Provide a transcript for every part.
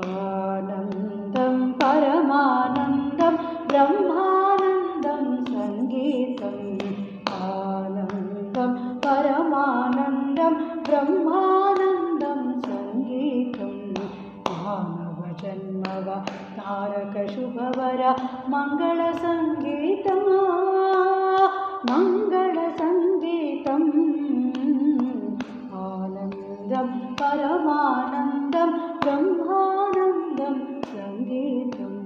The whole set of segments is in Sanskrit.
आनन्दं परमानन्दं ब्रह्मानन्दं सङ्गीतम् आनन्दं परमानन्दं ब्रह्मानन्दं सङ्गीतम् मानवजन्मव तारकशुभवर मङ्गलसङ्गीतम् मङ्गलसङ्गीतम् आनन्दं परमानन्दं ब्रह्मानन्दं सङ्गीतम्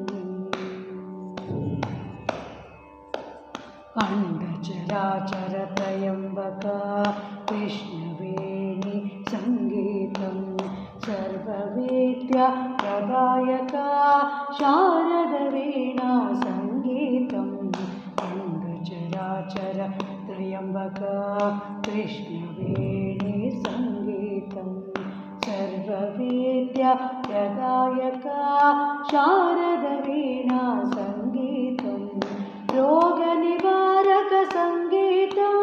अण्डचराचरत्रयम्बक कृष्णवेणी सङ्गीतं सर्ववेद्य प्रदायक शारदवीणा सङ्गीतम् अण्डचराचरत्रयम्बक कृष्णवेणी सङ्गीतं सर्ववेद्य प्रदायक शारदवीणा सङ्गीतं रोगनिवारक सङ्गीतं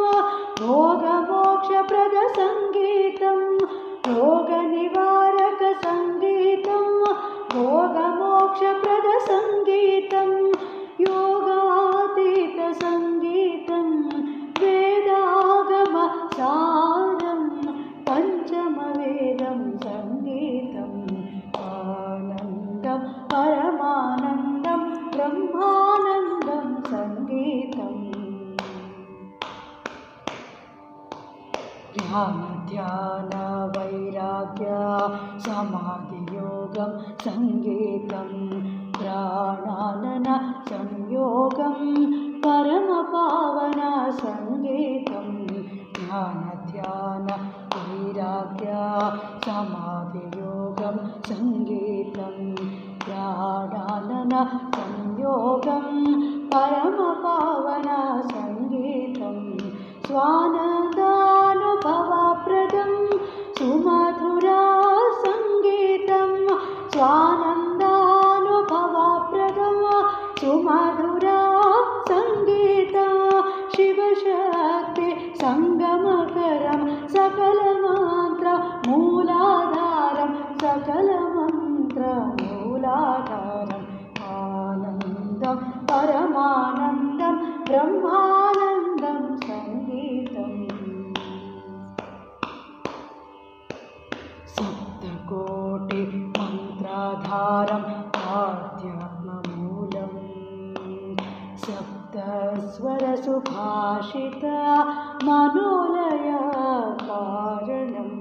भोगमोक्षप्रद सङ्गीतं रोगनिवारक सङ्गीतं भोगमोक्षप्रद सङ्गीतं योगातीत सङ्गीतं वेदागम सारं पञ्चमवेदं सङ्गीतम् आनन्दं परमानन्दं ब्रह्मानन्दं सङ्गीतम् ध्यान वैराग्य समाधियोगं सङ्गीतं प्राणानन संयोगं परमपावन सङ्गीतं ध्यान वैराग्य समाधियोगं सङ्गीतं प्राणानन संयोगं परमपावन सङ्गीतं स्वानन्दानुभवप्रदं सुमधुरा सङ्गीतं स्वानन्दानुभवप्रदं सुमधुरा सङ्गीतं शिवशक्ति सङ्गमकरं सकलमन्त्रमूलाधारं सकलमन्त्रमूलाधारम् आनन्दं परमानन्दं ब्रह्मानन्दं सङ्गीतम् सप्तकोटिमन्त्राधारम् आध्यात्ममूलम् सप्तस्वरसुभाषित मनोलय कारणम्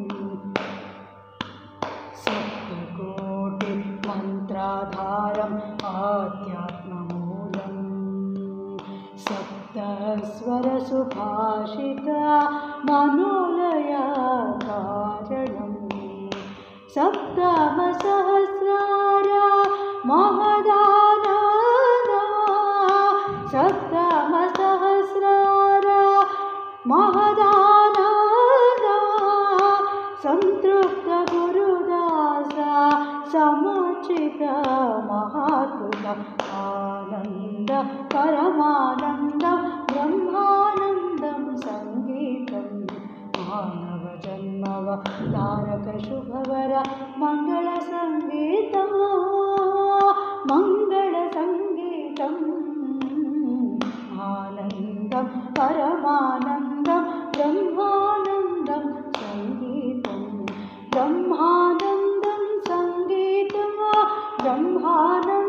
सप्तकोटिमन्त्राधारम् आध्यात्ममूलम् सप्तस्वरसुभाषित मनोलय कारणम् सप्तमसहस्रार महदानन्द सप्तमसहस्रार महदानन्द संतृप्त गुरुदास समुचित महात्म आनन्द परमानन्दं ब्रह्मानन्दं सङ्गीतं मानवजन्मव तारकशुभवर मङ्गलसङ्गीतम् मङ्गलसङ्गीतम् आनन्दं परमानन्दं ब्रह्मानन्दं सङ्गीतं ब्रह्मानन्दं सङ्गीतं ब्रह्मानन्दं